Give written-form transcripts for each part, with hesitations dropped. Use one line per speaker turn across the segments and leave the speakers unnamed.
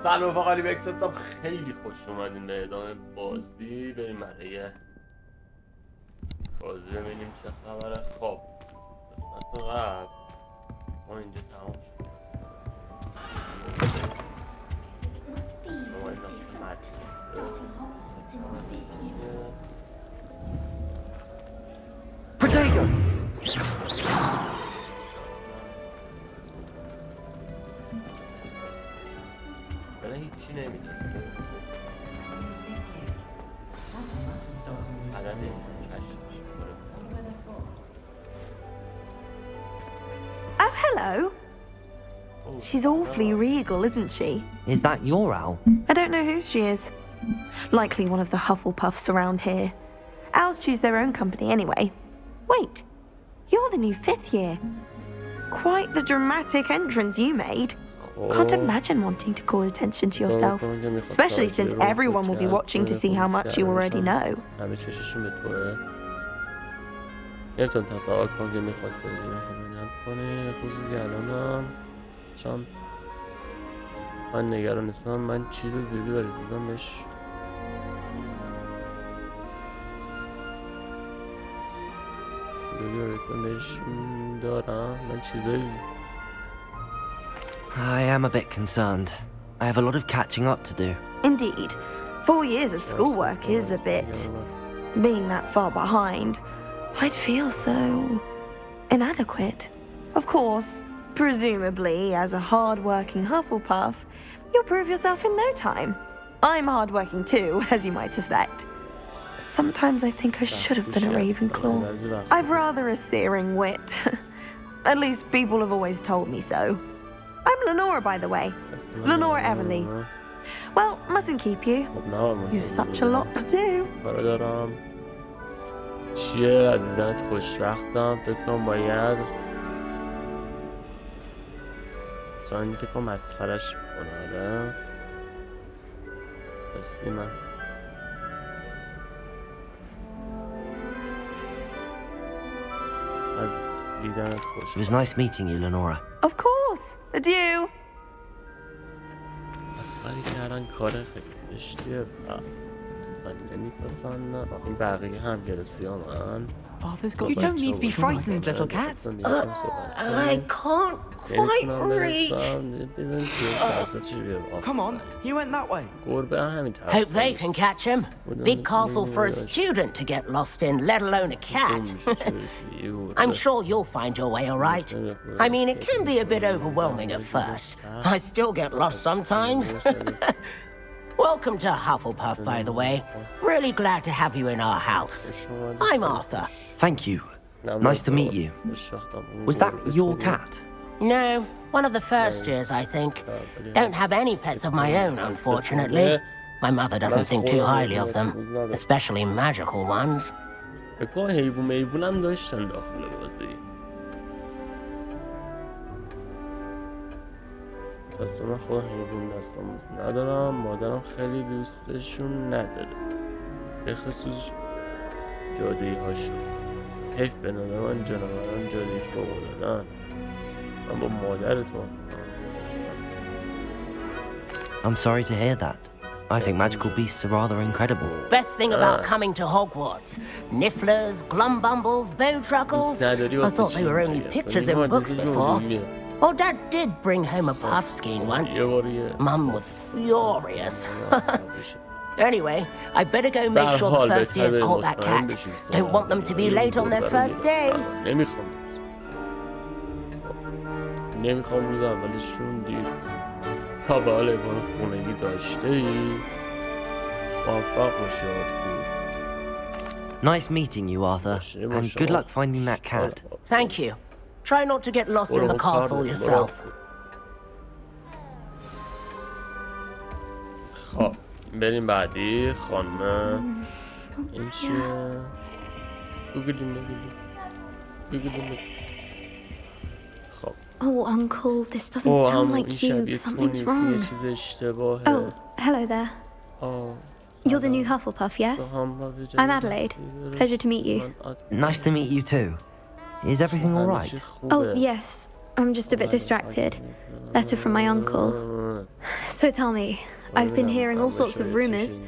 سلام رفقا، به اکسسم خیلی خوش اومدین به ادامه بازی. بریم برای بازی ببینیم چه خبره. خب قسمت قبل ما اینجا تمام شد.
Protego!
بله هیچی نمیدونم.
Oh, hello. She's awfully regal, isn't she?
Is that your owl?
I don't know whose she is. Likely one of the Hufflepuffs around here. Owls choose their own company anyway. Wait, you're the new 5th year. Quite the dramatic entrance you made. Can't imagine wanting to call attention to yourself, especially since everyone will be watching to see how much you already know.
نمیتونم تصور کنم که میخواسته رو کنه، خصوصی الانم چون من نگران نیستم. من چیز زیادی برسیدم بهش. دارم من چیزایی.
I am a bit concerned. I have a lot of catching up to do.
Indeed, 4 years of schoolwork is a bit... Being that far behind, I'd feel so... inadequate. Of course, presumably, as a hard-working Hufflepuff, you'll prove yourself in no time. I'm hard-working too, as you might suspect. But sometimes I think I should have been a Ravenclaw. I've rather a searing wit. At least people have always told me so. I'm Lenora, by the way. Lenora Everly. Well, mustn't keep you. You've such a lot to do.
چیه عزیزت خوشوقتم. فکر کنم باید مثلا فکر کنم مسخرش بکنه. بسی من از دیدنت خوش.
It was nice meeting you, Lenora.
Of course. Adieu.
مسخری کردن کار خیلی زشتیه. من نمیپسندم. این بقیه هم گرسی ها من.
You don't need to be frightened, little cat.
I can't quite reach.
Come on, you went that way.
Hope they can catch him. Big castle for a student to get lost in, let alone a cat. I'm sure you'll find your way all right. I mean, it can be a bit overwhelming at first. I still get lost sometimes. Welcome to Hufflepuff, by the way. Really glad to have you in our house. I'm Arthur.
Thank you. Nice to meet you. Was that your cat?
No, one of the first years, I think. Don't have any pets of my own, unfortunately. My mother doesn't think too highly of them, especially magical ones.
من خودم حیوان دستاموز ندارم. مادرم خیلی دوستشون نداره، به خصوص جادویی هاشون. حیف به نظر من جانوران جادویی فوق‌العاده‌ان. من با مادرتون.
I'm sorry to hear that. I think magical beasts are rather incredible.
Best thing about coming to Hogwarts. Nifflers, glumbumbles, bowtruckles. I thought they were only pictures in books before. Well, Dad did bring home a puffskein once. Mum was furious. Anyway, I better go make sure the first years caught that cat. Don't want them to be late on their first day.
نمیخوام روز اولشون دیر. تا به حال ایوان خونگی داشته ای موفق باشی آرتور.
Nice meeting you, Arthur, and good luck finding that cat.
Thank you. Try not to get lost in the castle yourself.
خب بریم بعدی. خانم این چیه؟ بگیدیم. خب
Oh, Uncle, this doesn't sound like you. Something's wrong. Oh, hello there. You're the new Hufflepuff, yes? I'm Adelaide. Pleasure to meet you.
Nice to meet you too. Is everything all right?
Oh, yes. I'm just a bit distracted. Letter from my uncle. So tell me, I've been hearing all sorts of rumors.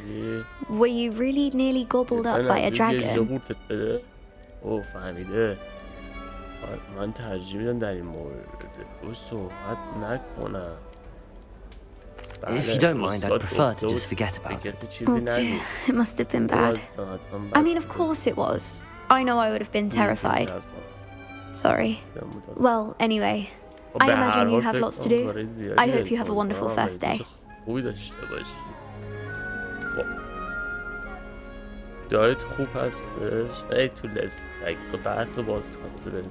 Were you really nearly gobbled up by a dragon?
اوه فهمیده. من ترجیح میدم در این مورد او صحبت نکنم.
If you don't mind, I'd prefer to just forget about it.
Oh dear, it must have been bad. I mean, of course it was. I know I would have been terrified. Sorry. Well, anyway, I imagine you have lots to do. I hope you have a wonderful first day.
دایت خوب هستش. ای تو لسک بحث باز کنم.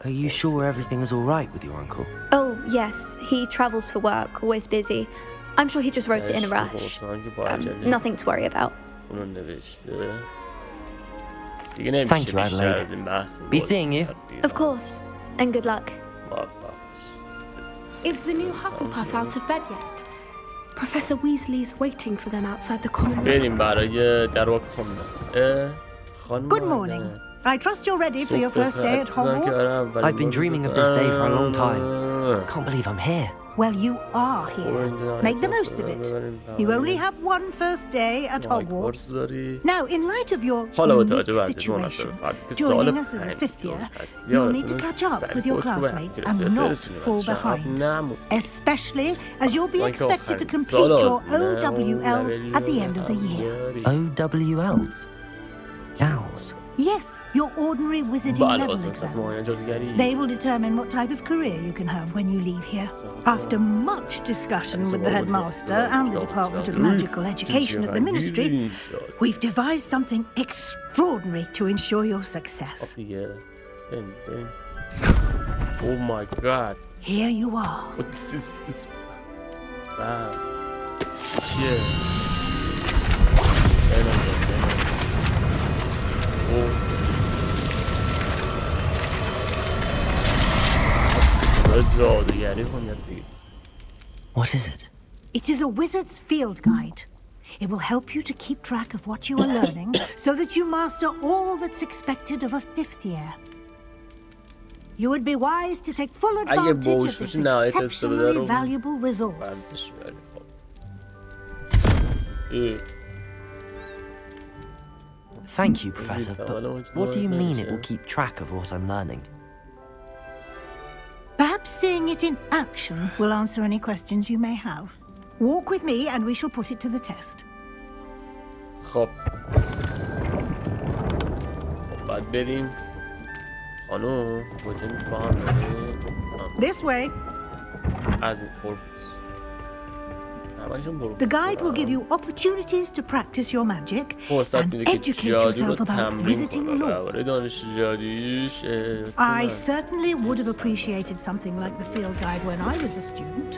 Are you sure everything is all right with your uncle?
Oh, yes. He travels for work, always busy. I'm sure he just wrote it in a rush. Nothing to worry about.
Thank you, Adelaide. Be seeing you.
Of course. And good luck.
Is the new Hufflepuff out of bed yet? Professor Weasley's waiting for them outside the common room.
Good morning. I trust you're ready for your first day at Hogwarts.
I've been dreaming of this day for a long time. Can't believe I'm here.
Well, you are here. Make the most of it. You only have one first day at Hogwarts. Now, in light of your unique situation, joining us as a fifth year, you'll need to catch up with your classmates and not fall behind. Especially as you'll be expected to complete your OWLs at the end of the year.
OWLs? Owls?
Yes, your ordinary wizarding level exams. They will determine what type of career you can have when you leave here. After much discussion with the headmaster and the Department of Magical Education at the Ministry, we've devised something extraordinary to ensure your success.
Oh my god.
Here you are.
What is this? Wow. Yeah.
What is it?
It is a wizard's field guide. It will help you to keep track of what you are learning so that you master all that's expected of a fifth year. You would be wise to take full advantage of this exceptionally valuable resource.
Thank you, Professor, but what do you mean it will keep track of what I'm learning?
Perhaps seeing it in action will answer any questions you may have. Walk with me and we shall put it to the test.
خب بعد بریم خانم کجا با هم بریم
This way.
از این پرفیس
The guide will give you opportunities to practice your magic and educate yourself about wizarding lore. I certainly would have appreciated something like the field guide when I was a student.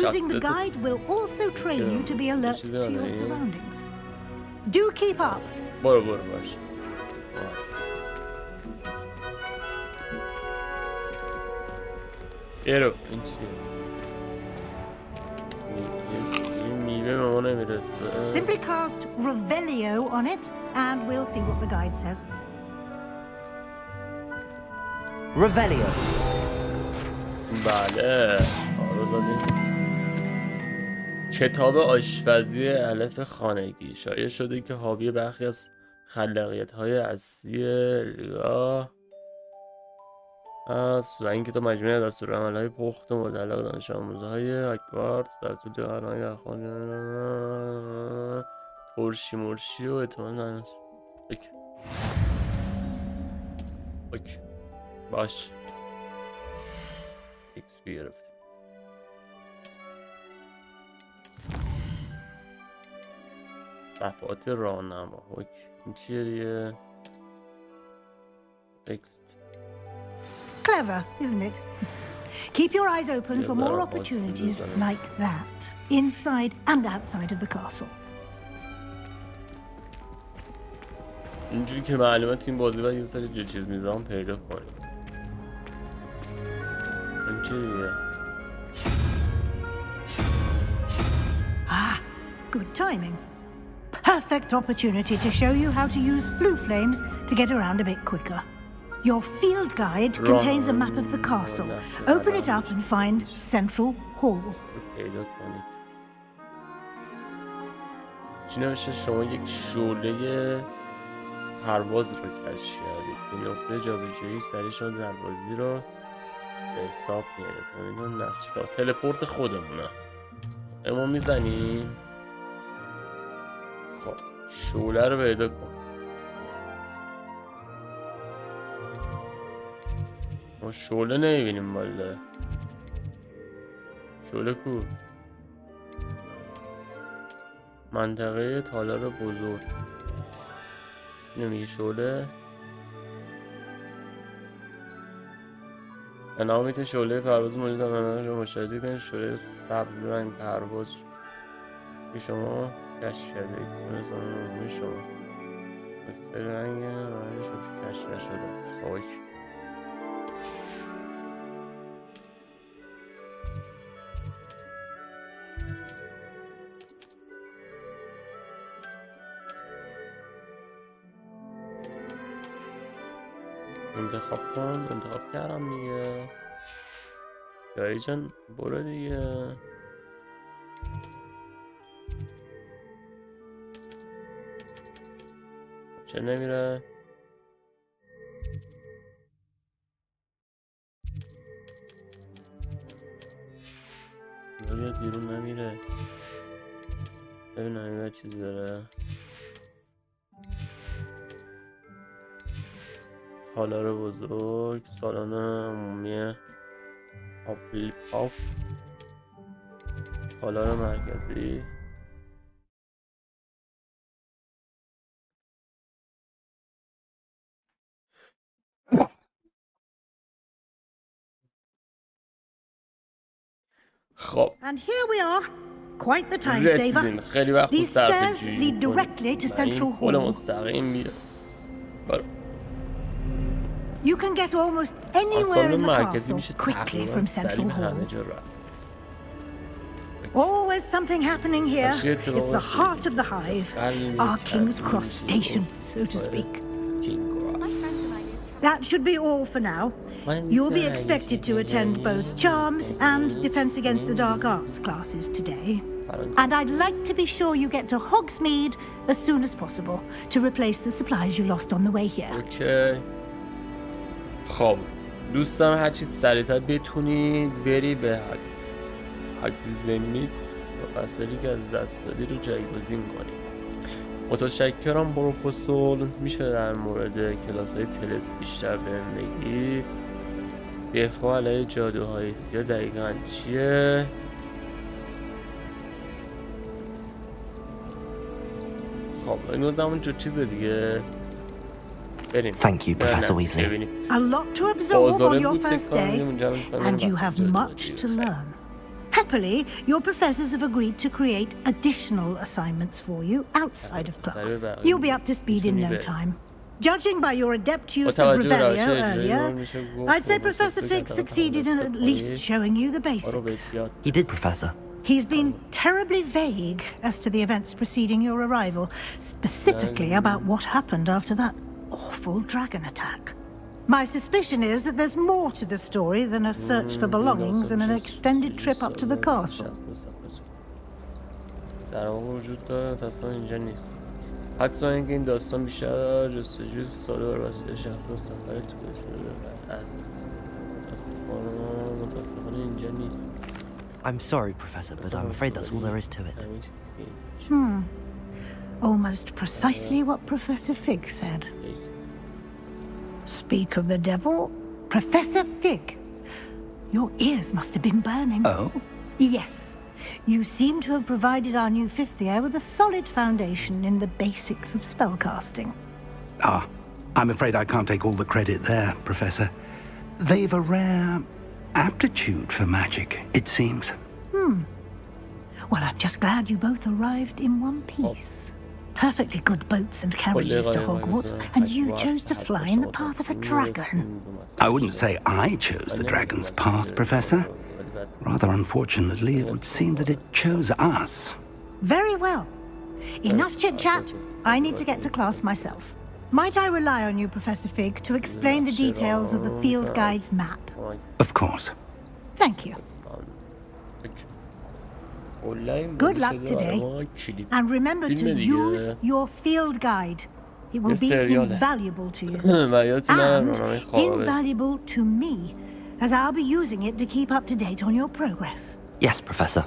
Using the guide will also train you to be alert to your surroundings. Do keep up.
باش. ایرو این چیه؟
Simply cast Revelio on it, and we'll see what the guide says.
Revelio.
بله. کتاب آشپزی الف خانگی شایع شده که حاوی برخی از خلاقیت‌های اصلی لیگا است و این کتاب مجموعه دستورالعمل‌های پخت و مدلق دانش آموزهای هاگوارتز در طول قرن‌های اخیر ترشی مرشی و اعتماد اوکی باش XP گرفتیم. صفحات راهنما اوکی این چیه دیگه؟
Clever, isn't it? Keep your eyes open for more opportunities like that, inside and outside of the castle.
اینجوری که معلومات این بازی و یه سری چیز میذارم پیدا کنیم. این چیه؟
Ah, good timing. Perfect opportunity to show you how to use flue flames to get around a bit quicker. Your field guide contains a map of the castle. Open it up and find Central Hall.
چی نوشته؟ شما یک شعله پرواز رو کشف کردید. به نقطه جابجایی سریع شما در بازی رو به حساب میارید. این نقش تا تلپورت خودمونه. اما میزنیم. خب شعله رو پیدا کن. ما شعله نمیبینیم والا. شعله کو؟ منطقه تالار بزرگ. اینو میگه شعله. نامیت شعله پرواز موجود در منطقه رو مشاهده کنید. شعله سبز رنگ پرواز که شما کشف کرده اید. مثلا شما سر رنگ معنی شد کشف نشده است. خاک انتخاب کن. انتخاب کردم دیگه. دایی جان برو دیگه. چه نمیره؟ نمیاد بیرون نمیره. ببینم این چیزی داره. تالار بزرگ، سالن عمومی پاپ، تالار مرکزی. خب
And here we are. Quite the time saver.
خیلی وقت
These stairs lead directly to Central Hall.
مستقیم میره. برو.
You can get almost anywhere in the castle quickly from Central Hall. Always something happening here. It's the heart of the hive, our King's Cross station, so to speak. That should be all for now. You'll be expected to attend both Charms and Defense Against the Dark Arts classes today. And I'd like to be sure you get to Hogsmeade as soon as possible to replace the supplies you lost on the way here.
Okay. خب دوستم هر چی سریعتر بتونی بری به هاگزمید و مسئله که از دست دادی رو جایگزین کنی. متشکرم پروفسور. میشه در مورد کلاس های تلس بیشتر بهم بگی؟ دفاع علیه جادوهای سیاه دقیقاً چیه؟ خب این همون جو چیز دیگه.
Thank you, Professor Weasley.
A lot to absorb on your first day, and you have much to learn. Happily, your professors have agreed to create additional assignments for you outside of class. You'll be up to speed in no time. Judging by your adept use of Revelio earlier, I'd say Professor Fig succeeded in at least showing you the basics.
He did, Professor.
He's been terribly vague as to the events preceding your arrival, specifically about what happened after that awful dragon attack. My suspicion is that there's more to the story than a search for belongings and an extended trip up to the castle.
در واقع وجود داره داستان اینجا نیست. حتی اینکه این داستان بیشتر جستجوی ساده و وسیله شخصی و سفر طولانی شده است. متاسفانه اینجا نیست.
I'm sorry, Professor, but I'm afraid that's all there is to it.
Almost precisely what Professor Fig said. Speak of the devil, Professor Fig. Your ears must have been burning.
Oh?
Yes. You seem to have provided our new fifth year with a solid foundation in the basics of spellcasting.
Ah, I'm afraid I can't take all the credit there, Professor. They've a rare aptitude for magic, it seems.
Well, I'm just glad you both arrived in one piece. Perfectly good boats and carriages to Hogwarts, and you chose to fly in the path of a dragon.
I wouldn't say I chose the dragon's path, Professor. Rather unfortunately, it would seem that it chose us.
Very well. Enough chit-chat. I need to get to class myself. Might I rely on you, Professor Fig, to explain the details of the field guide's map?
Of course.
Thank you. Good luck today, and remember to use your field guide. It will be invaluable to you, and invaluable to me, as I'll be using it to keep up to date on your progress.
Yes, Professor.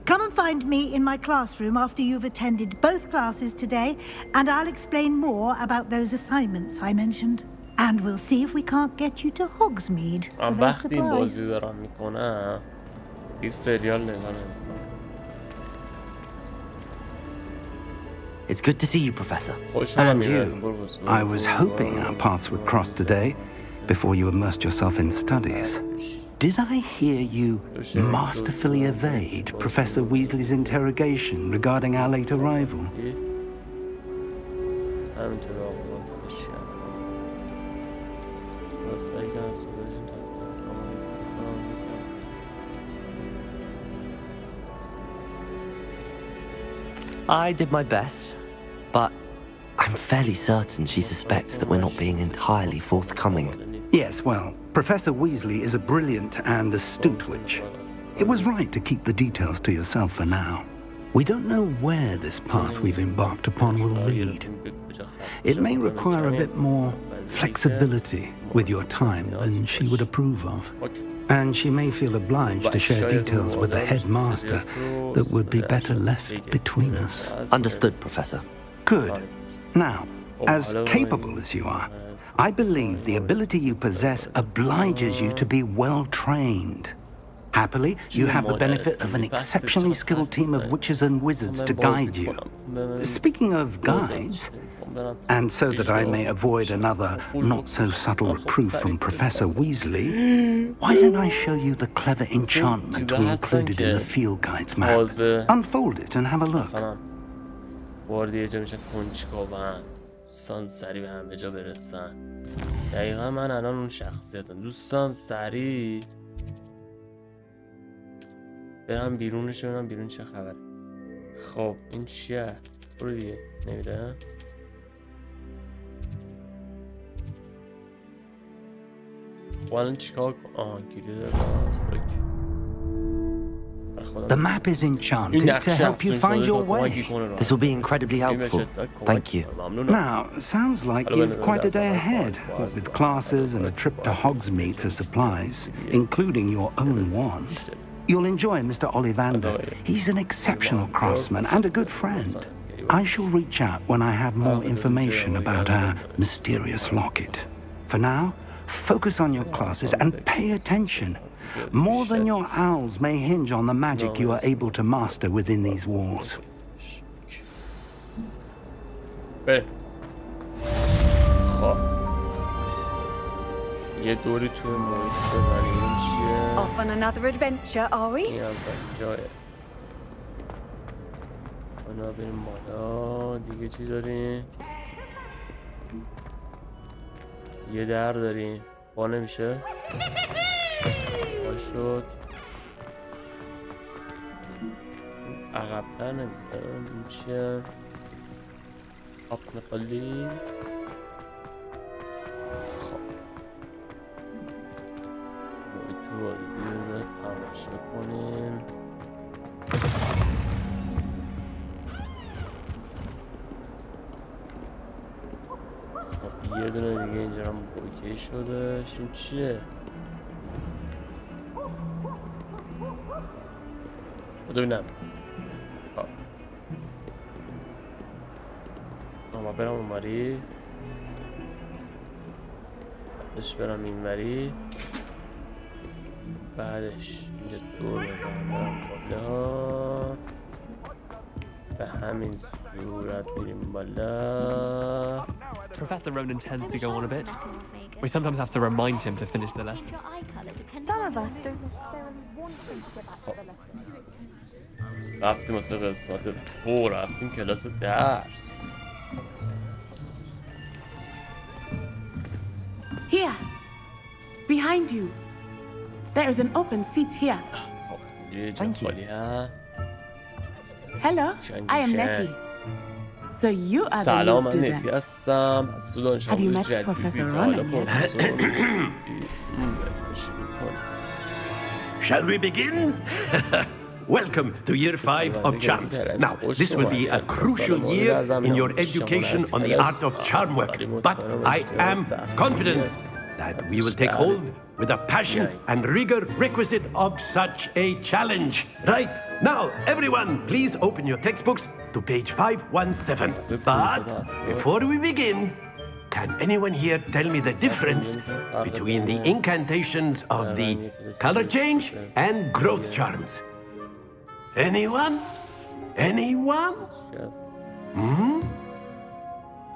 Come and find me in my classroom after you've attended both classes today, and I'll explain more about those assignments I mentioned. And we'll see if we can't get you to Hogsmeade for those supplies.
It's good to see you, Professor.
And you. I was hoping our paths would cross today, before you immersed yourself in studies. Did I hear you masterfully evade Professor Weasley's interrogation regarding our late arrival?
I did my best, but I'm fairly certain she suspects that we're not being entirely forthcoming.
Yes, well, Professor Weasley is a brilliant and astute witch. It was right to keep the details to yourself for now. We don't know where this path we've embarked upon will lead. It may require a bit more flexibility with your time than she would approve of. And she may feel obliged to share details with the headmaster that would be better left between us.
Understood, Professor.
Good. Now, as capable as you are, I believe the ability you possess obliges you to be well trained. Happily, you have the benefit of an exceptionally skilled team of witches and wizards to guide you. Speaking of guides, and so that I may avoid another not-so-subtle reproof from Professor Weasley, why don't I show you the clever enchantment we included in the field guide's map? Unfold it and have a look.
وارد یه جا میشن کنجکاون دوستان سریع به همه جا برسن. دقیقا من الان اون شخصیتم. دوستان سریع برم بیرونش ببینم بیرون چه خبره. خب این چیه؟ برو دیگه نمیره. الان چیکار کنم؟ کلید راست.
The map is enchanted to help you find your way.
This will be incredibly helpful. Thank you.
Now, sounds like you've quite a day ahead, what with classes and a trip to Hogsmeade for supplies, including your own wand. You'll enjoy Mr. Ollivander. He's an exceptional craftsman and a good friend. I shall reach out when I have more information about our mysterious locket. For now, focus on your classes and pay attention. More than your owls may hinge on the magic you are able to master within these walls.
یه دوری توی محیط بزنیم چیه؟
Off on another adventure, are we?
این اولین جایه. حالا بریم بالا. دیگه چی داریم؟ یه در داریم. با نمیشه؟ با شد. عقب‌تر نمیدونم این چیه؟ آب نقالی. وارد تماشا کنیم. خب یه دونه دیگه اینجا هم اوکی شده. این چیه؟ ببینم. اما برم اونوری. بعدش برم اینوری. بعدش اینجا دور بزنم برم بالا. به همین صورت میریم بالا.
Professor Ronan tends to go on a bit. We sometimes have to remind him to finish the lesson.
Some of us do.
رفتیم واسه قسمت دو. رفتیم کلاس درس.
Here, behind you. There is an open seat here.
Thank you.
Hello, I am Nettie. So you are the new student. Have you met Professor Ronan yet?
Shall we begin? welcome to year 5 of charms. Now, this will be a crucial year in your education on the art of charm work, but I am confident that we will take hold with the passion and rigor requisite of such a challenge. Right, now, everyone, please open your textbooks to page 517. But before we begin, can anyone here tell me the difference between the incantations of the color change and growth charms? Anyone? Anyone?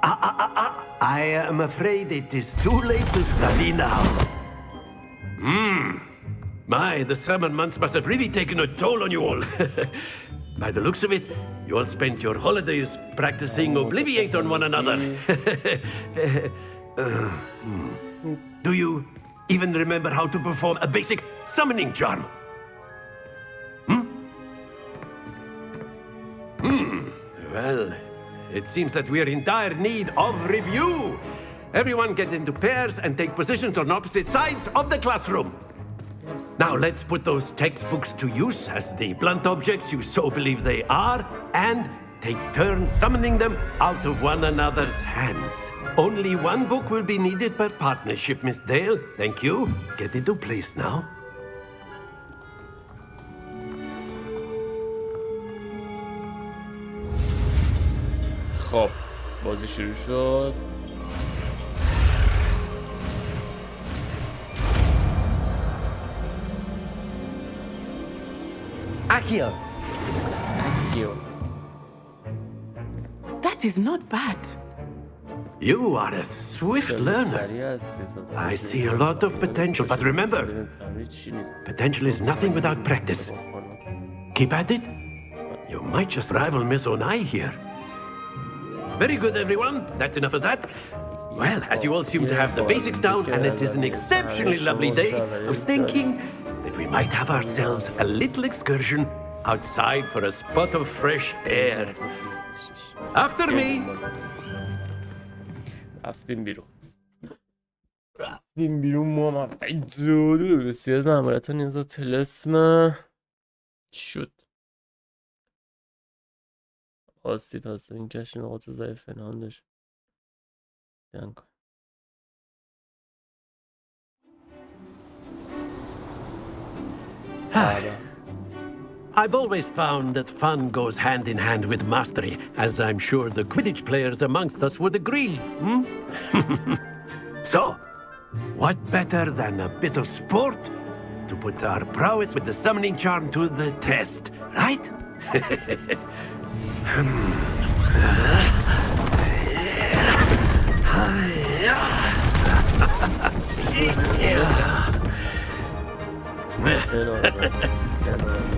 I am afraid it is too late to study now. My, the summer months must have really taken a toll on you all. By the looks of it, you all spent your holidays practicing Obliviate on one another. Do you even remember how to perform a basic summoning charm? Well, it seems that we are in dire need of review. Everyone get into pairs and take positions on opposite sides of the classroom. Now let's put those textbooks to use as the blunt objects you so believe they are, and take turns summoning them out of one another's hands. Only one book will be needed per partnership, Miss Dale. Thank you. Get into place now.
خب بازی شروع شد.
Akio.
That is not bad.
You are a swift learner. I see a lot of potential, but remember, potential is nothing without practice. Keep at it. You might just rival Miss Onai here. Very good, everyone. That's enough of that. Well, as you all seem to have the basics down, and it is an exceptionally lovely day, I was thinking that we might have ourselves a little excursion outside for a spot of fresh air. After me.
رفتیم بیرون ما جادو بسیار از مهارت ها نیاز طلسم شد آسی پس این کشی نقاط ضعیف فنان داشت
I've always found that fun goes hand in hand with mastery, as I'm sure the Quidditch players amongst us would agree. So, what better than a bit of sport to put our prowess with the summoning charm to the test, right?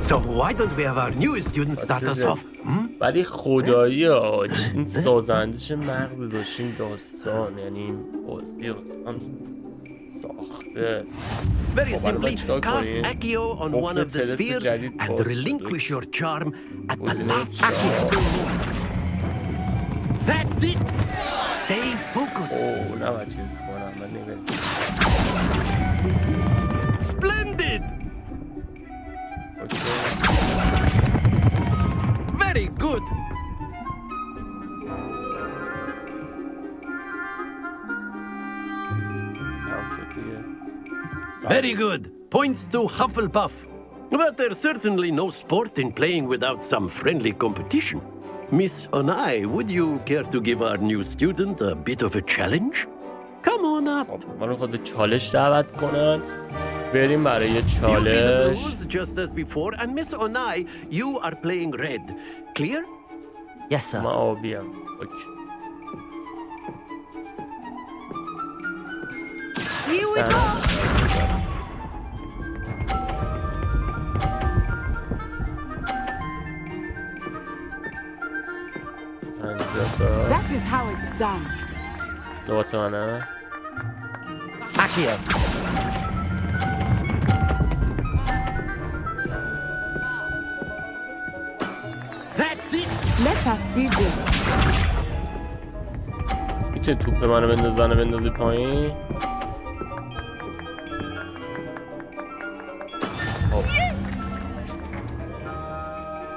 So why don't we have our newest students start us off?
ولی خدایی ها این سازندش مغز داشتیم داستان یعنی این بازی هم ساخته.
Very simply, cast Accio on one of the spheres and relinquish your charm at the last Accio. That's it! Stay focused.
Oh, now I just want to
Splendid! Okay. Very good. Very good. Points to Hufflepuff. But there's certainly no sport in playing without some friendly competition. Miss Onai, would you care to give our new student a bit of a challenge? Come on up.
ما رو خود به چالش دعوت کنن. بریم برای چالش.
Just as before, and Miss Onai, you are playing red. Clear?
Yes, sir.
من آبیم. اوکی.
Here we go.
That is how it's done.
لغت منه.
Accio.
That's it.
Let us see this.
میتونی توپ منو بندازی پایین؟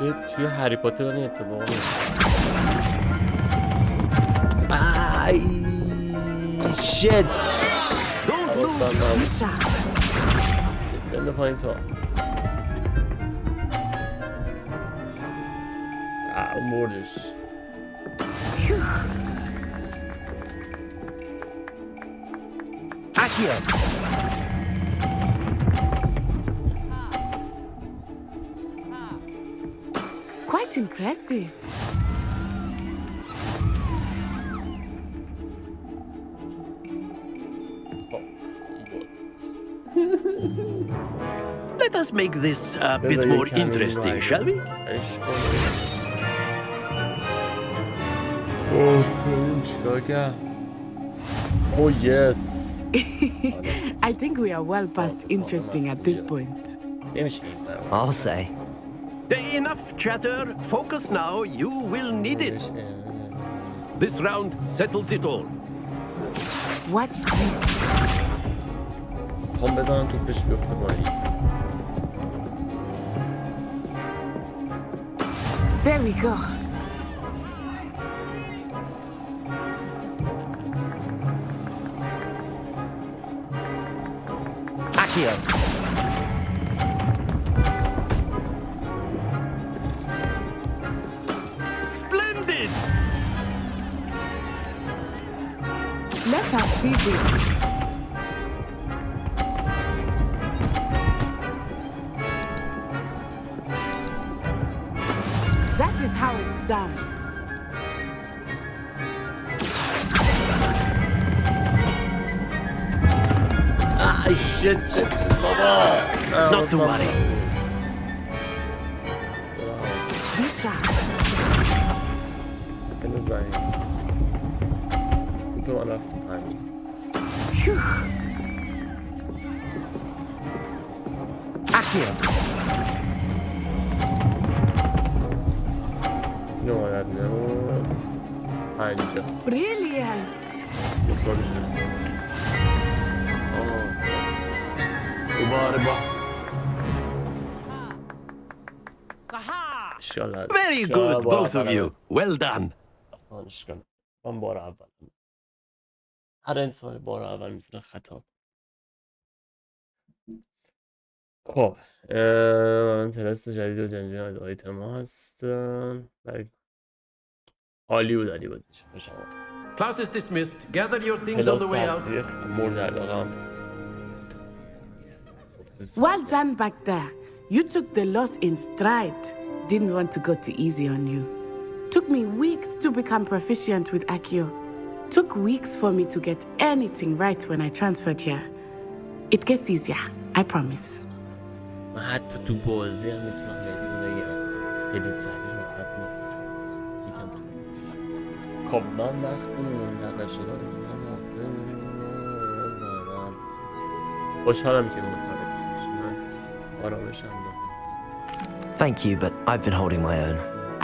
ولی توی هری پاتر این اتفاق شت بنده پایین تا مردش
Quite impressive.
Let us make this a bit more interesting, shall we?
Oh, yes.
I think we are well past interesting at this point.
I'll say.
Enough chatter. Focus now. You will need it. This round settles it all.
Watch this.
خب بزنم توپش بیفته پایین.
There we go.
Accio.
Splendid!
Let us see this. That is how it's done.
Shit, baba.
Not to worry.
Misha.
Accio.
Brilliant.
Very good, both of you. Well done.
من بار اول هر انسان بار اول میتونه خطا. خب من تلست جدید و جنجان آیت ما هستن. هالیوود علی بودش بشم.
Class is dismissed. Gather your things on the way out.
Well done back there. You took the loss in stride. Didn't want to go too easy on you. Took me weeks to become proficient with Accio. Took weeks for me to get anything right when I transferred here. It gets easier, I promise.
من حتی تو بازی هم میتونم بهتون بگم خیلی سریع راحت نیست. خب من وقتی منتقل شدم خوشحالم که متوجه بشی. من آرامشم دارم.
Thank you, but I've been holding my own.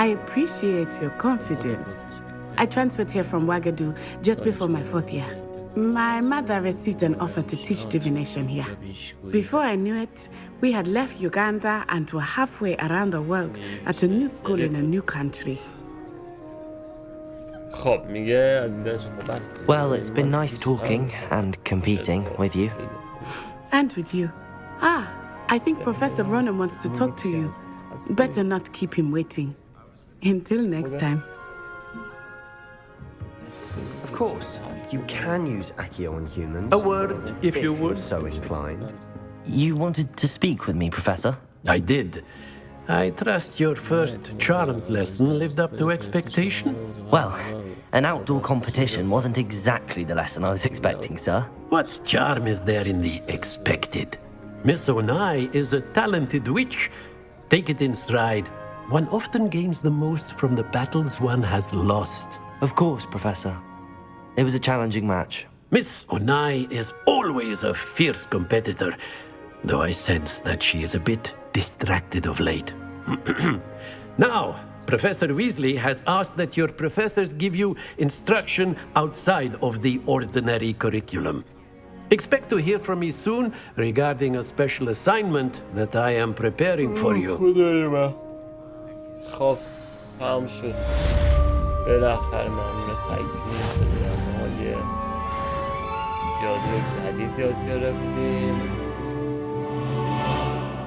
I appreciate your confidence. I transferred here from Wagadu just before my 4th year. My mother received an offer to teach divination here. Before I knew it, we had left Uganda and were halfway around the world at a new school in a new country.
Well, it's been nice talking and competing with you.
And with you. I think Professor Ronan wants to talk to you. Better not keep him waiting. Until next time.
Of course, you can use Accio on humans.
A word, if you would.
So inclined.
You wanted to speak with me, Professor?
I did. I trust your first charms lesson lived up to expectation?
Well, an outdoor competition wasn't exactly the lesson I was expecting, sir.
What charm is there in the expected? Miss Onai is a talented witch. Take it in stride. One often gains the most from the battles one has lost.
Of course, Professor. It was a challenging match.
Miss Onai is always a fierce competitor, though I sense that she is a bit distracted of late. Now, Professor Weasley has asked that your professors give you instruction outside of the ordinary curriculum. Expect to hear from me soon regarding a special assignment that I am preparing for you.
خب تمام شد. بالاخره ممنون تکمیل شده. ما یه جادو جدید یاد گرفتیم.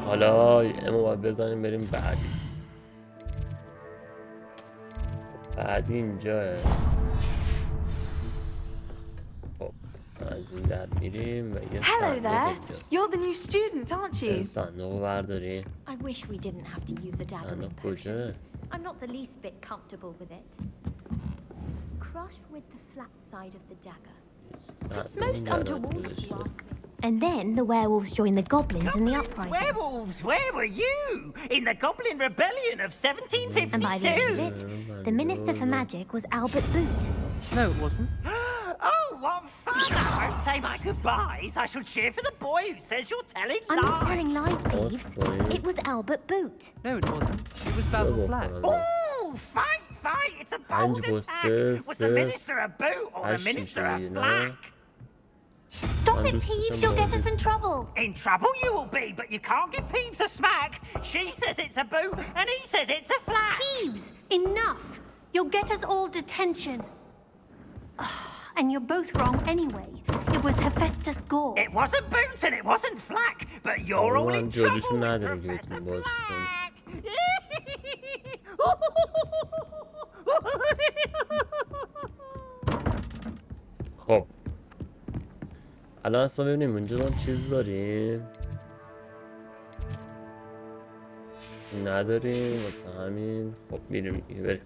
حالا امو باید بزنیم بریم بعدی. بعدی اینجاه. خب از این در میریم و یه
Hello there.
اینجاست.
You're the new student, aren't you?
صندوق برداریم.
I wish we didn't have to use a dagger
صندوق
with
کجاه؟
potions. I'm not the least bit comfortable with it. Crush with the flat side of the dagger.
It's
most untoward, if you ask me. And then the werewolves join the goblins in the uprising.
Werewolves, where were you? In the Goblin Rebellion of 1752?
And by the end of it, the Minister for Magic was Albert Boot.
No, it wasn't.
Oh, what fun! I won't say my goodbyes. I shall cheer for the boy who says you're telling lies.
I'm not telling lies, Peeves. It was Albert Boot.
No, it wasn't. It was Basil Flack.
Oh, fight! It's a bold attack. Was the Minister a boot or the Minister a flack?
Stop it, Peeves. You'll get us in trouble.
In trouble you will be, but you can't give Peeves a smack. She says it's a boot, and he says it's a flack.
Peeves, enough. You'll get us all detention. And you're both wrong anyway. It was Hephaestus Gore.
It wasn't boot and it wasn't flack, but you're all in trouble with Professor Flack.
خب الان اصلا ببینیم اونجا هم چیز داریم نداریم واسه همین خب میریم دیگه بریم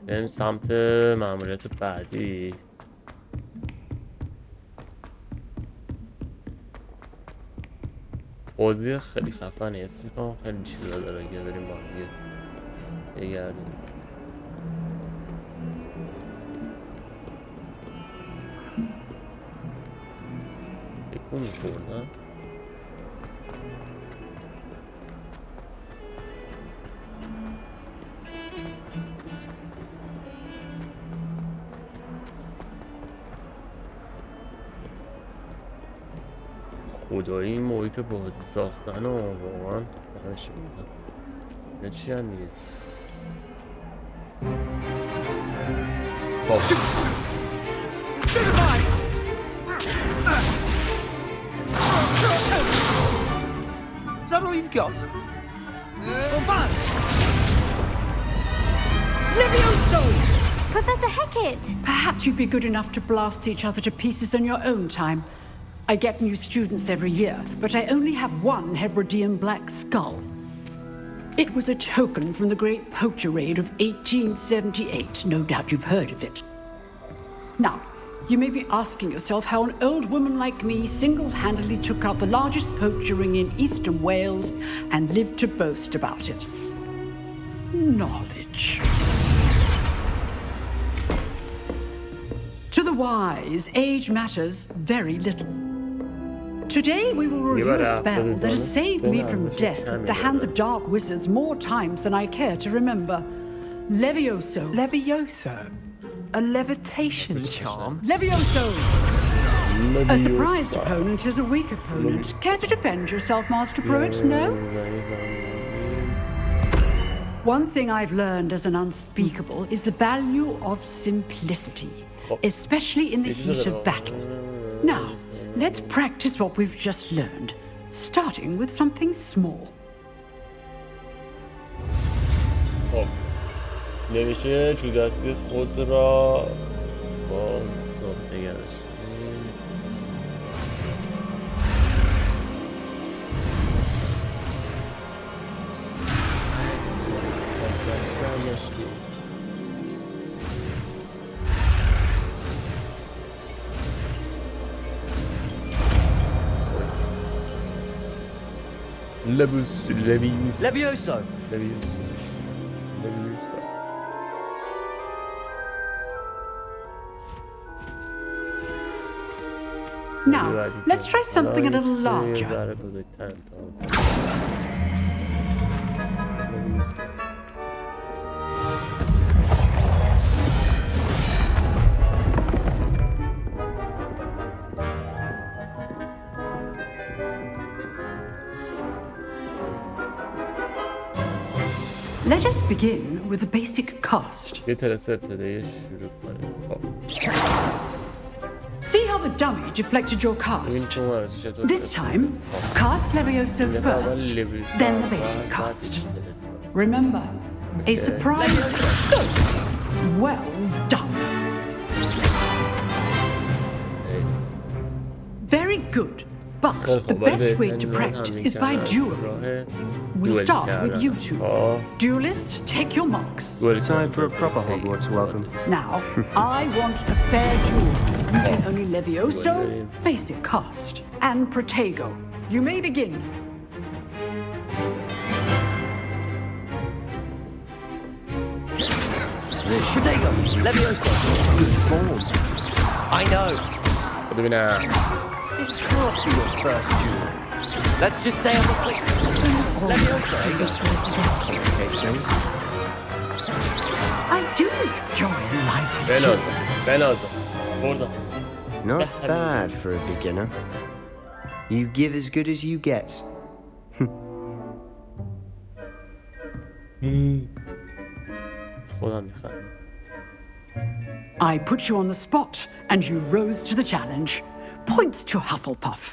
بریم سمت مأموریت بعدی بازی خیلی خفنه اسم میکنم خیلی چیزا داره اگه بریم با دیگه بگردیم بکن میخوردم خدایی این محیط بازی ساختن و واقعا همش بودن اینا چی هم میگه
Is that all you've got?
Levioso!
Professor Hecat!
Perhaps you'd be good enough to blast each other to pieces on your own time. I get new students every year, but I only have one Hebridean black skull. It was a token from the Great Poacher Raid of 1878. No doubt you've heard of it. Now, you may be asking yourself how an old woman like me single-handedly took out the largest poacher ring in eastern Wales and lived to boast about it. Knowledge. To the wise, age matters very little. Today we will review a spell that has saved me from death at the hands of dark wizards more times than I care to remember. Levioso.
Levioso? A levitation charm?
Levioso! A surprised opponent is a weak opponent. Care to defend yourself, Master Pruitt? No? One thing I've learned as an unspeakable is the value of simplicity, especially in the heat of battle. Now, let's practice what we've just learned, starting with something small.
نمیشه چو دستی خود را با ساخته گرش
Levioso.
Now, let's try something a little larger. Let us begin with the basic cast.
یه ترس ابتدایی شروع کنیم.
See how the dummy deflected your cast. This time, cast Levioso first, then the basic cast. Remember, a surprise. Well done. Very good. But the best way to practice is by dueling. We'll start with you two. Duelists, take your marks.
Time for a proper Hogwarts welcome.
Now, I want a fair duel using only Levioso, basic cast, and Protego. You may begin.
Protego, Levioso. Good form. I know. This can't be your first duel. Let's just say I'm a quick. Levioso.
I do enjoy lively
duel.
Not bad for a beginner. You give as good as you get.
I put you on the spot, and you rose to the challenge. Points to Hufflepuff.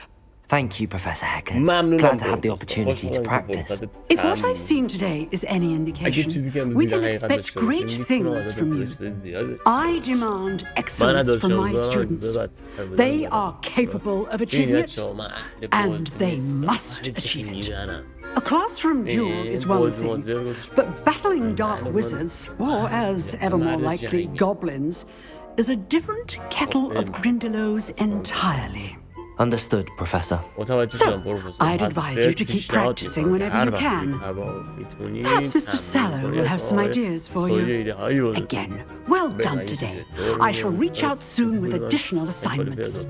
Thank you, Professor Hecken. Glad to have the opportunity to practice.
If what I've seen today is any indication, we can expect great things from you. I demand excellence from my students. They are capable of achieving it, and they must achieve it. A classroom duel is one thing, but battling dark wizards, or as ever more likely, goblins, is a different kettle of Grindylows entirely.
Understood, Professor.
So, I'd advise you to keep practicing whenever you can. Perhaps Mr. Sallow will have some ideas for you. Again, well done today. I shall reach out soon with additional assignments.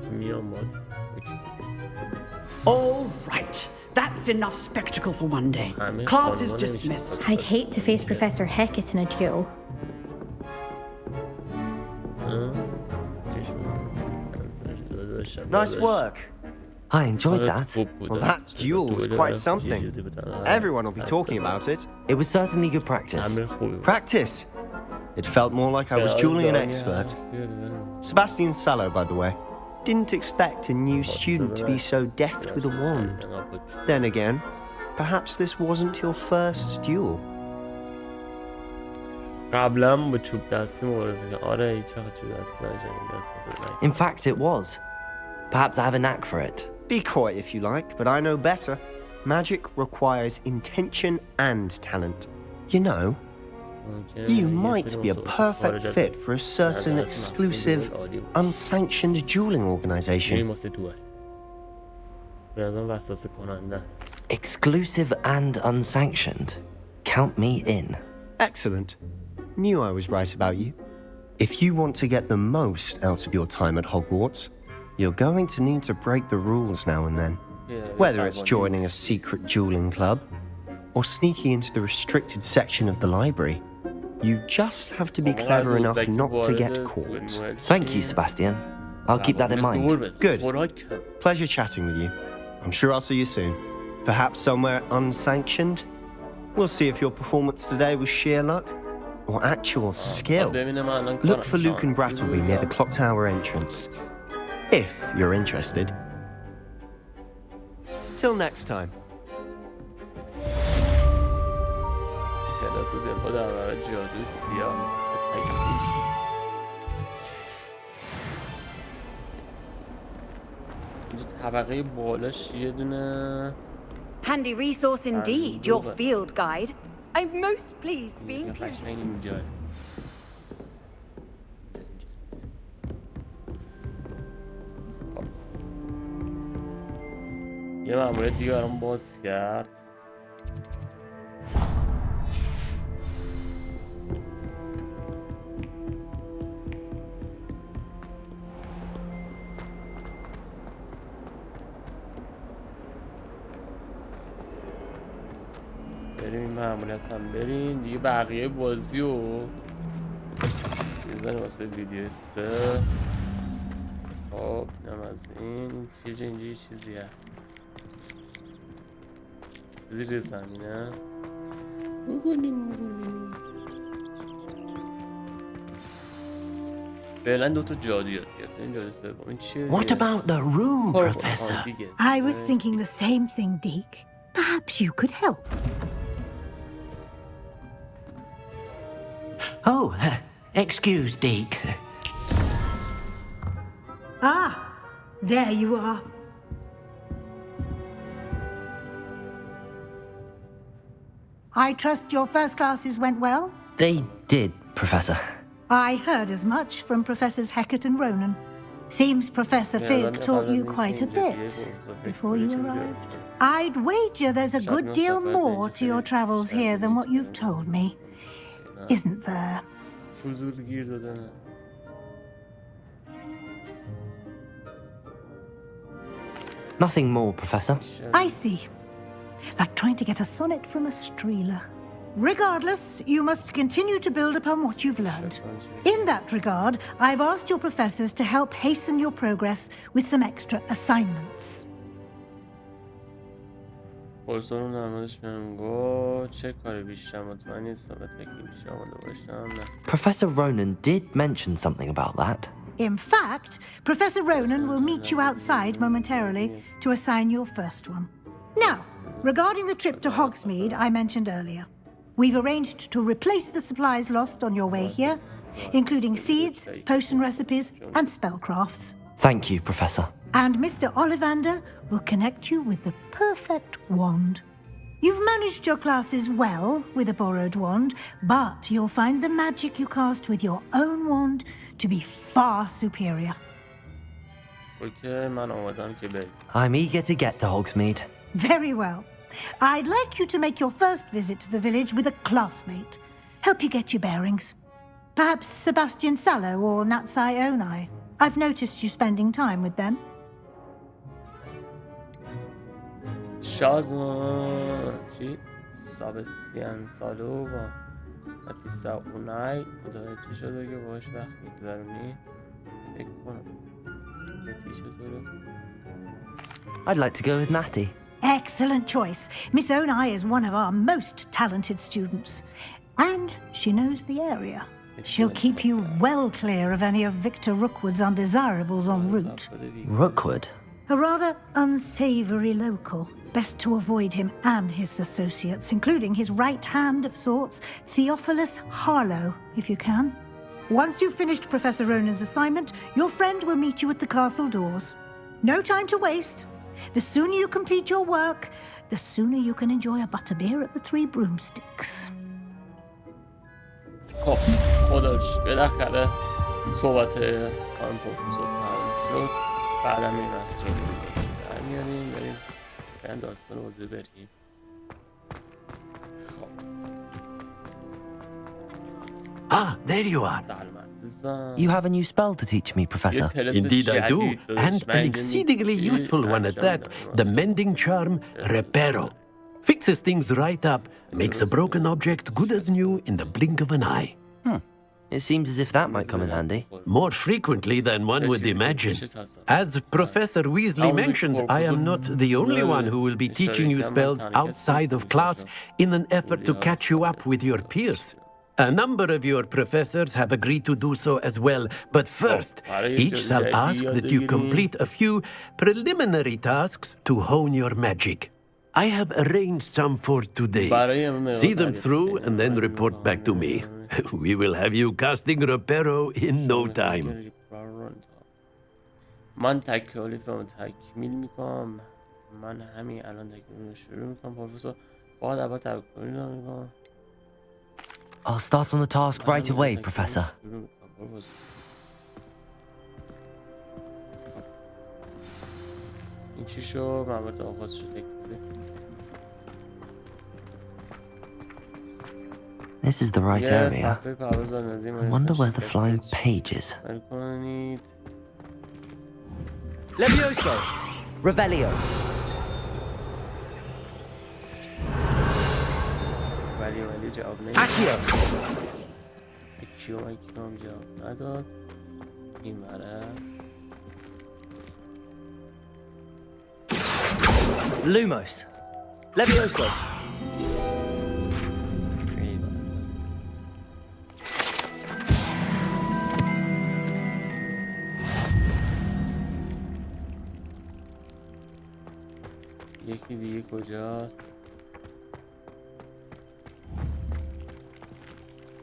All right. That's enough spectacle for one day. Class is dismissed.
I'd hate to face Professor Hecat in a duel.
Nice work.
I enjoyed that.
Well, that duel was quite something. Everyone will be talking about it.
It was certainly good practice.
Practice? It felt more like I was dueling an expert. Sebastian Sallow, by the way. Didn't expect a new student to be so deft with a wand. Then again, perhaps this wasn't your first duel.
In fact, it was. Perhaps I have a knack for it.
Be coy if you like, but I know better. Magic requires intention and talent. You know, you might be a perfect fit for a certain exclusive, unsanctioned dueling organization.
Exclusive and unsanctioned. Count me in.
Excellent. Knew I was right about you. If you want to get the most out of your time at Hogwarts, you're going to need to break the rules now and then. Whether it's joining a secret dueling club or sneaking into the restricted section of the library. You just have to be clever enough not to get caught.
Thank you, Sebastian. I'll keep that in mind.
Good. Pleasure chatting with you. I'm sure I'll see you soon. Perhaps somewhere unsanctioned? We'll see if your performance today was sheer luck or actual skill. Look for Luke and Brattleby near the clock tower entrance. If you're interested. Till next time.
جادو سیاه اینجا طبقه بالاش یه دونه
Handy resource indeed, your field guide. I'm most pleased to be included.
یه مأموریت دیگه برام باز کرد. بریم این معمولیت هم بریم دیگه. بقیه بازی رو بزنیم واسه ویدیو 3. خب اینم از این اینجا یه چیزی هست زیر زمینه. فعلا دوتا جادو یاد گرفتیم. جادو سوم این چیه؟
What about the room, Professor?
I was thinking the same thing, Deke. Perhaps you could help.
Oh, excuse, Deke.
Ah, there you are. I trust your first classes went well?
They did, Professor.
I heard as much from Professors Hecat and Ronan. Seems Professor Fig taught you quite a bit before you arrived. I'd wager there's a good deal more to your travels here than what you've told me. Isn't there?
Nothing more, Professor.
I see. Like trying to get a sonnet from a streeler. Regardless, you must continue to build upon what you've learned. In that regard, I've asked your professors to help hasten your progress with some extra assignments.
Professor Ronan did mention something about that.
In fact, Professor Ronan will meet you outside momentarily to assign your first one. Now, regarding the trip to Hogsmeade I mentioned earlier, we've arranged to replace the supplies lost on your way here, including seeds, potion recipes, and spellcrafts.
Thank you, Professor.
And Mr. Ollivander will connect you with the perfect wand. You've managed your classes well with a borrowed wand, but you'll find the magic you cast with your own wand to be far superior.
I'm eager to get to Hogsmeade.
Very well. I'd like you to make your first visit to the village with a classmate. Help you get your bearings. Perhaps Sebastian Sallow or Natsai Onai. I've noticed you spending time with them.
سابستیان سالو با نتیسا اونای متوجه شده که باش وقت میگذرونی فکر کنم نتی چطوره؟
I'd like to go with Natty.
Excellent choice. Miss Onai is one of our most talented students. And she knows the area. She'll keep you well clear of any of Victor Rookwood's undesirables en route.
Rookwood?
A rather unsavory local. Best to avoid him and his associates, including his right hand of sorts, Theophilus Harlow, if you can. Once you've finished Professor Ronan's assignment, your friend will meet you at the castle doors. No time to waste. The sooner you complete your work, the sooner you can enjoy a butterbeer at the Three Broomsticks.
خب خداش بالاخره صحبت خانم پروفسور تمام شد. بعدم این اصلا در میاریم بریم بریم داستان بازی بریم. خب
Ah, there you are.
You have a new spell to teach me, Professor.
Indeed I do, and an exceedingly useful one at that. The mending charm, Reparo. Fixes things right up, makes a broken object good as new in the blink of an eye.
It seems as if that might come in handy.
More frequently than one would imagine. As Professor Weasley mentioned, I am not the only one who will be teaching you spells outside of class in an effort to catch you up with your peers. A number of your professors have agreed to do so as well, but first, each shall ask that you complete a few preliminary tasks to hone your magic. I have arranged some for today. See them through and then report back to me. We will have you casting Reparo in no time.
من تکلیفم تکمیل میکنم. من همین الان تکمیل رو شروع میکنم. پروفسور باید اول تکمیل رو میکنم.
I'll start on the task right away, Professor.
این چی شو؟ محمد آغاز شد تکمیل.
This is the right area. I wonder where the flying page is.
Levioso! Revelio!
Accio! هم جواب نداد. این بره
Lumos! Levioso!
یکی دیگه کجاست؟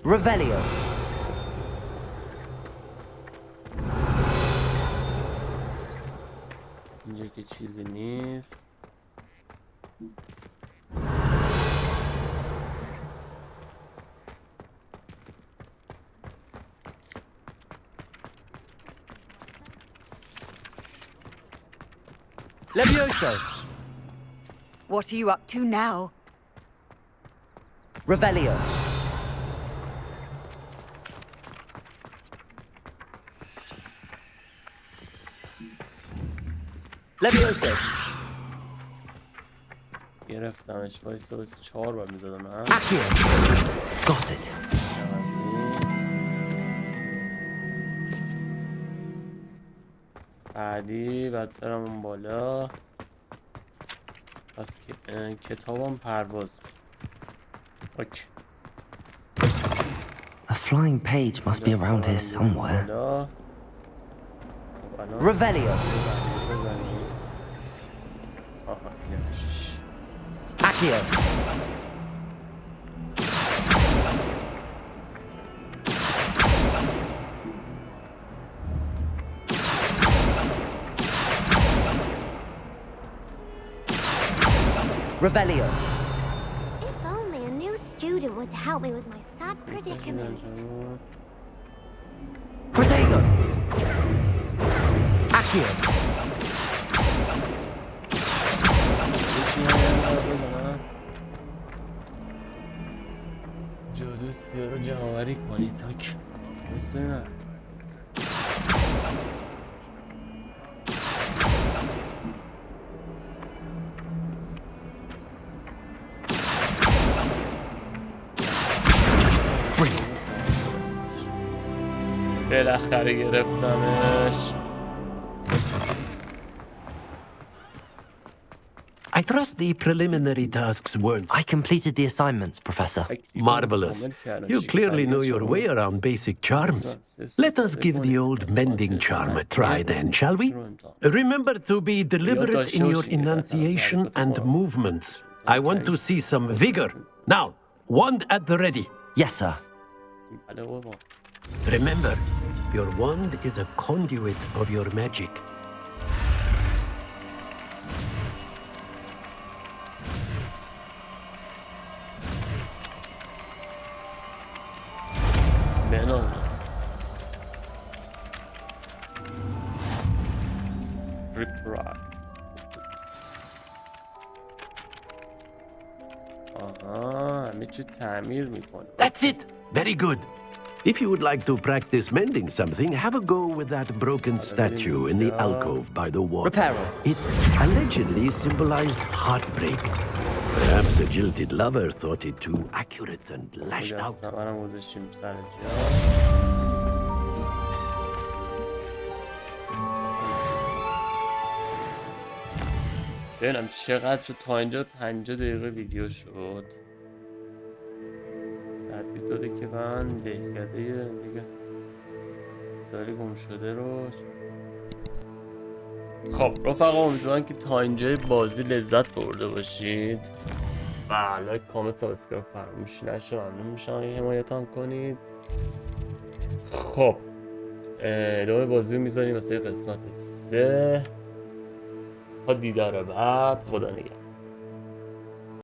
Revelio.
اینجا که چیزی نیست.
Levioso.
What are you up to now?
Revelio. Levioso.
گرفتمش. وایسا 4 بار میزدم.
Accio. Got it.
بعدی بعد برم اون بالا. پس کتابم پرواز. اوکی.
A flying page must be around here somewhere.
Revelio. Accio. Revelio.
If only a new student would help me with my sad predicament.
Protego. Accio.
جادو سیاه رو جمع‌آوری کنید تاک. بسیار بالاخره گرفتمش.
I trust the preliminary tasks weren't...
I completed the assignments, Professor.
Marvelous. You clearly know your way around basic charms. Let us give the old mending charm a try then, shall we? Remember to be deliberate in your enunciation and movements. I want to see some vigor. Now, wand at the ready.
Yes, sir.
Remember, your wand is a conduit of your magic. That's it. Very good. If you would like to practice mending something, have a go with that broken statue in the alcove by the wall.
Reparo.
It allegedly symbolized heartbreak. Perhaps a jilted lover thought it too accurate and lashed out.
ببینم چقدر شد تا اینجا. 50 دقیقه ویدیو شد. ترتیب داده که من دهکده دیگه سالی گم شده رو. خب رفقا امیدوارم که تا اینجای بازی لذت برده باشید و لایک کامنت سابسکرایب فراموش نشه. ممنون میشم یه حمایتم کنید. خب ادامه بازی رو میذاریم واسه قسمت 3 تا دیدار بعد. خدا نگهدار.